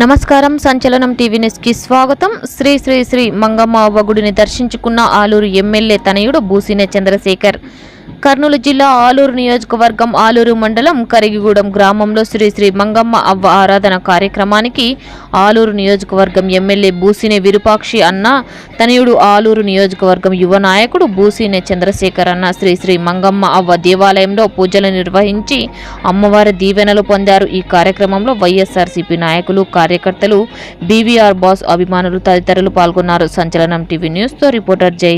నమస్కారం. సంచలనం TV news కి స్వాగతం. శ్రీ శ్రీ శ్రీ మంగమ్మ అవ్వ గుడిని దర్శించుకున్న ఆలూరు ఎమ్మెల్యే తనయుడు బూసినే చంద్రశేఖర్. కర్నూలు జిల్లా ఆలూరు నియోజకవర్గం ఆలూరు మండలం కరిగిగూడెం గ్రామంలో శ్రీ శ్రీ మంగమ్మ అవ్వ ఆరాధన కార్యక్రమానికి ఆలూరు నియోజకవర్గం ఎమ్మెల్యే బూసినే విరూపాక్షి అన్న తనయుడు ఆలూరు నియోజకవర్గం యువ నాయకుడు బూసినే చంద్రశేఖర్ అన్న శ్రీ శ్రీ మంగమ్మ అవ్వ దేవాలయంలో పూజలు నిర్వహించి అమ్మవారి దీవెనలు పొందారు. ఈ కార్యక్రమంలో వైఎస్ఆర్సీపీ నాయకులు, కార్యకర్తలు, బీవీఆర్ బాస్ అభిమానులు తదితరులు పాల్గొన్నారు. సంచలనం టీవీ న్యూస్ తో రిపోర్టర్ జై.